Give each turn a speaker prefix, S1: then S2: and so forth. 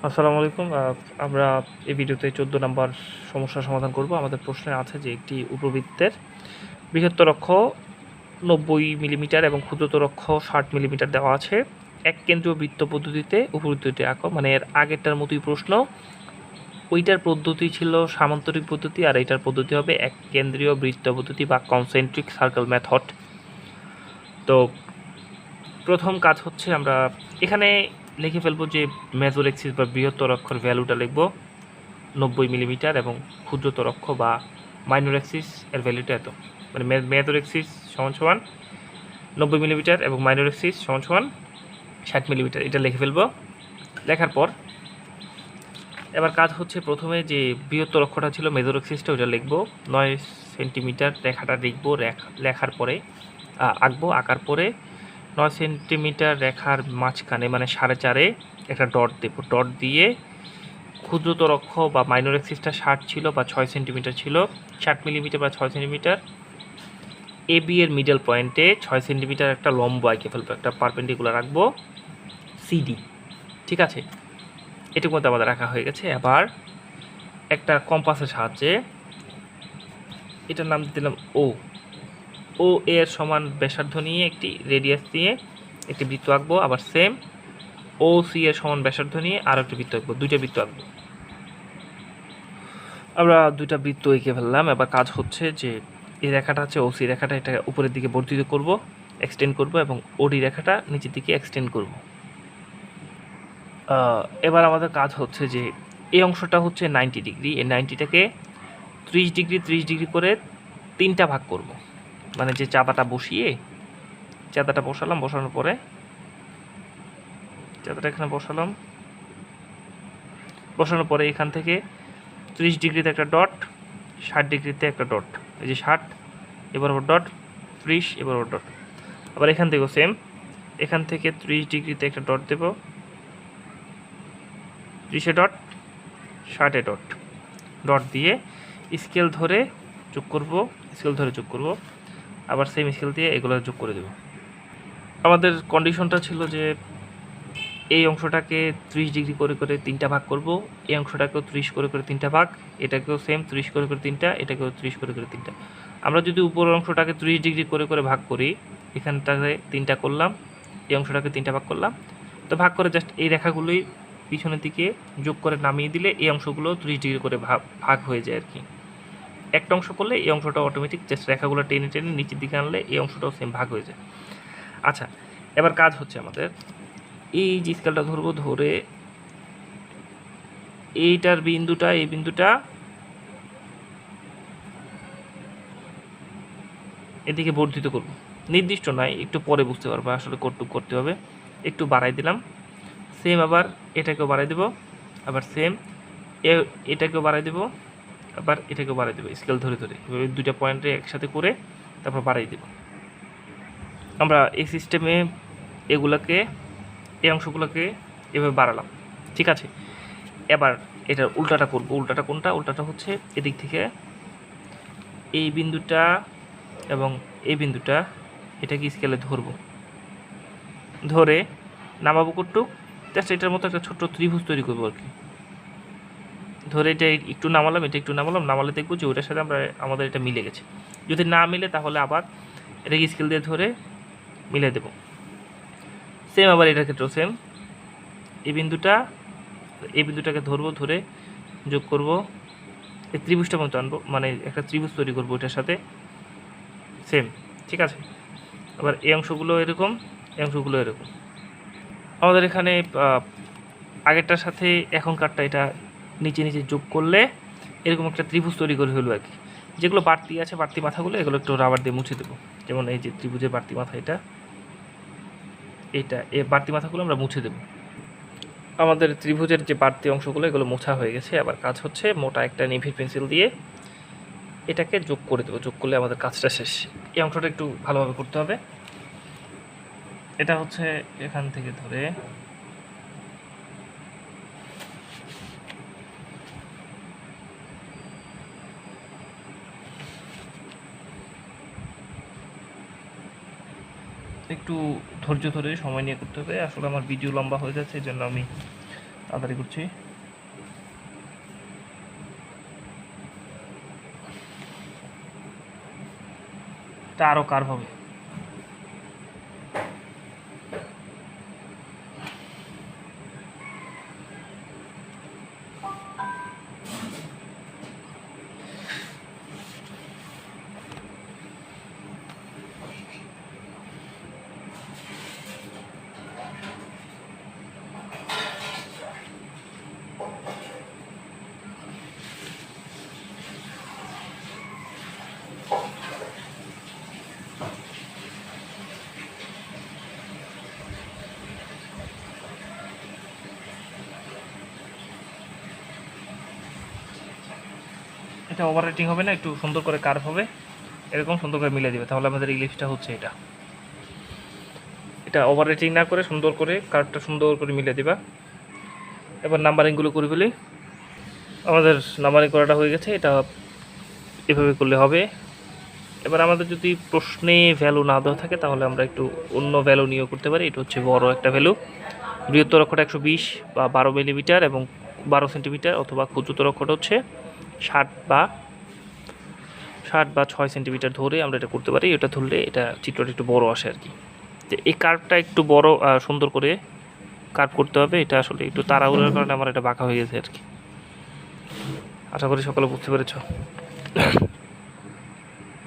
S1: আসসালামু আলাইকুম। আমরা এই ভিডিওতে 14 নাম্বার সমস্যার সমাধান করব। আমাদের প্রশ্নে আছে যে একটি উপবৃত্তের বৃহত্তর অক্ষ 90 মিলিমিটার এবং ক্ষুদ্রতর অক্ষ 60 মিলিমিটার দেওয়া আছে। এক কেন্দ্রীয় বৃত্ত পদ্ধতিতে উপবৃত্তটি আঁকো। মানে এর আগেরটার মতোই প্রশ্ন। ওইটার পদ্ধতি ছিল সামান্তরিক পদ্ধতি, আর এইটার পদ্ধতি হবে এক কেন্দ্রীয় বৃত্ত পদ্ধতি বা কনসেন্ট্রিক সার্কেল মেথড। তো প্রথম কাজ হচ্ছে আমরা এখানে লিখে ফেলবো যে মেজর এক্সিস বা বৃহত্তর অক্ষর ভ্যালুটা লিখব 90 মিলিমিটার এবং ক্ষুদ্রতর অক্ষ বা মাইনর এক্সিস এর ভ্যালুটা এত। মানে মেজর এক্সিস সমান সমান 90 মিলিমিটার এবং মাইনর এক্সিস সমান সমান 60 মিলিমিটার। এটা লিখে ফেলবো। লেখার পর এবার কাজ হচ্ছে প্রথমে যে বৃহত্তর অক্ষটা ছিল মেজর এক্সিসটা ওটা লিখবো। 9 সেন্টিমিটার রেখাটা লিখবো। লেখার পরে আঁকার পরে 9 সেন্টিমিটার রেখার মাঝখানে মানে 4.5 একটা ডট দেবো। ডট দিয়ে ক্ষুদ্রতর অক্ষ বা মাইনর এক্সিসটা 60 ছিল বা 6 সেন্টিমিটার ছিল, 60 মিলিমিটার বা 6 সেন্টিমিটার। এ বি এর মিডল পয়েন্টে 6 সেন্টিমিটার একটা লম্ব আঁকে ফেলবো, একটা পারপেন্ডিকুলার রাখবো সিডি। ঠিক আছে, এটুকু মধ্যে আমাদের রাখা হয়ে গেছে। এবার একটা কম্পাসের সাহায্যে এটার নাম দিলাম ও। ও এর সমান ব্যাসার্ধ নিয়ে একটি রেডিয়াস দিয়ে একটি বৃত্ত আঁকবো। আবার সেম ও সি এর সমান ব্যাসার্ধ নিয়ে আরও একটি বৃত্ত আঁকবো, দুইটা বৃত্ত আঁকবো। আমরা দুইটা বৃত্ত এঁকে ফেললাম। এবার কাজ হচ্ছে যে এই রেখাটা আছে ওসি রেখাটা, এটা উপরের দিকে বর্ধিত করব, এক্সটেন্ড করব, এবং ওডি রেখাটা নিচের দিকে এক্সটেন্ড করব। এবার আমাদের কাজ হচ্ছে যে এই অংশটা হচ্ছে 90 ডিগ্রি, এই 90টাকে 30 ডিগ্রি 30 ডিগ্রি করে তিনটা ভাগ করব। মানে যে চাঁদাটা বসালাম, বসানোর পরে চাঁদাটা এখানে বসানোর পরে এখান থেকে 30 ডিগ্রিতে একটা ডট, 60 ডিগ্রিতে একটা ডট, এই যে 60, এবার ওর ডট 30, এবার ওর ডট। আবার এখান থেকেও সেম, এখান থেকে 30 ডিগ্রিতে একটা ডট দেব, 30-এ ডট, 60-এ ডট। ডট দিয়ে স্কেল ধরে যোগ করব, আবার সেম স্কেল দিয়ে এগুলো যোগ করে দেব। আমাদের কন্ডিশনটা ছিল যে এই অংশটাকে 30 ডিগ্রি করে করে তিনটা ভাগ করব, এই অংশটাকেও 30 করে করে তিনটা ভাগ, এটাকেও সেম 30 করে করে তিনটা, এটাকেও 30 করে করে তিনটা। আমরা যদি উপরের অংশটাকে 30 ডিগ্রি করে করে ভাগ করি, এখানটাকে তিনটা করলাম, এই অংশটাকে তিনটা ভাগ করলাম, তো ভাগ করে জাস্ট এই রেখাগুলোই পিছনের দিকে যোগ করে নামিয়ে দিলে এই অংশগুলো 30 ডিগ্রি করে ভাগ হয়ে যায় আর কি। একটা অংশ করলে এই অংশটা অটোমেটিক জাস্ট রেখাগুলো টেনে টেনে নিচের দিকে আনলে এই অংশটাও সেম ভাগ হয়ে যায়। আচ্ছা, এবার কাজ হচ্ছে আমাদের এই যে স্কেলটা ধরবো, ধরে এইটার বিন্দুটা, এই বিন্দুটা এদিকে বর্ধিত করব। নির্দিষ্ট নয়, একটু পরে বুঝতে পারবো আসলে কতটুকু করতে হবে। একটু বাড়াই দিলাম, সেম আবার এটাকেও বাড়াই দেব, আবার সেম এটাকেও বাড়াই দেব, আবার এটাকেও বাড়াই দেবো স্কেল ধরে ধরে, এভাবে দুইটা পয়েন্টে একসাথে করে তারপর বাড়াই দেব। আমরা এই সিস্টেমে এগুলোকে, এই অংশগুলোকে এভাবে বাড়ালাম। ঠিক আছে, এবার এটার উল্টাটা করব। উল্টাটা কোনটা? উল্টাটা হচ্ছে এদিক থেকে এই বিন্দুটা এবং এই বিন্দুটা, এটাকে স্কেলে ধরবো, ধরে নামাবো কটুক, জাস্ট এটার মতো একটা ছোট্ট ত্রিভুজ তৈরি করবো আর কি। ধরে এটা একটু নামালাম, এটা একটু নামালাম, নামালে দেখবো যে ওটার সাথে আমাদের এটা মিলে গেছে। যদি না মিলে তাহলে আবার এটাকে স্কেল দিয়ে ধরে মিলে দেব। সেম আবার এটার ক্ষেত্রেও সেম, এই বিন্দুটাকে ধরবো, ধরে যোগ করব, এই ত্রিভুজটা মতো আনবো, মানে একটা ত্রিভুজ তৈরি করবো এটার সাথে সেম। ঠিক আছে, আবার এই অংশগুলো এরকম, এই অংশগুলো এরকম। আমাদের এখানে আগেরটার সাথে এখনকারটা এটা নিচে নিচে যোগ করলে এরকম একটা ত্রিভুজ তৈরি করে হলো আর কি। যেগুলো বাড়তি আছে, বাড়তি মাথাগুলো, এগুলো একটু রাবার দিয়ে মুছে দেবো। যেমন এই যে ত্রিভুজের বাড়তি মাথা, এটা এই বাড়তি মাথাগুলো আমরা মুছে দেবো। আমাদের ত্রিভুজের যে বাড়তি অংশগুলো এগুলো মোছা হয়ে গেছে। আবার কাজ হচ্ছে মোটা একটা নিভির পেন্সিল দিয়ে এটাকে যোগ করে দেবো। যোগ করলে আমাদের কাজটা শেষ। এই অংশটা একটু ভালোভাবে করতে হবে। এটা হচ্ছে এখান থেকে ধরে একটু ধৈর্য ধরে সময় নিয়ে করতে হবে। আসলে আমার ভিডিও লম্বা হয়ে যাচ্ছে, এই জন্য আমি তাড়াতাড়ি করছি। এটা আরও কার্ভ হবে। এটা ওভার রেটিং হবে না, একটু সুন্দর করে কার্ভ হবে, এরকম সুন্দর করে মিলে দেবে, তাহলে আমাদের ইলিপসটা হচ্ছে এটা। এটা ওভার রেটিং না করে সুন্দর করে কার্ভটা সুন্দর করে মিলে দেবা। এবার নাম্বারিংগুলো করে ফেলি। আমাদের নাম্বারিং করাটা হয়ে গেছে, এটা এভাবে করলে হবে। এবার আমাদের যদি প্রশ্নে ভ্যালু না দেওয়া থাকে তাহলে আমরা একটু অন্য ভ্যালু নিয়েও করতে পারি। এটা হচ্ছে বড় একটা ভ্যালু, বৃহত্তর অক্ষটা 120 বা 12 মিলিমিটার এবং 12 সেন্টিমিটার, অথবা ক্ষুদ্রতর অক্ষটা হচ্ছে 60 বা 6 সেন্টিমিটার ধরে আমরা এটা করতে পারি। এটা ধরলে এটা চিত্রটা একটু বড় আসে আর কি। তো এই কার্ভটা একটু বড় সুন্দর করে কার্ভ করতে হবে। এটা আসলে একটু তাড়াহুড়োর কারণে আমার এটা বাঁকা হয়ে গেছে আর কি। আশা করি সকলে বুঝতে পেরেছ।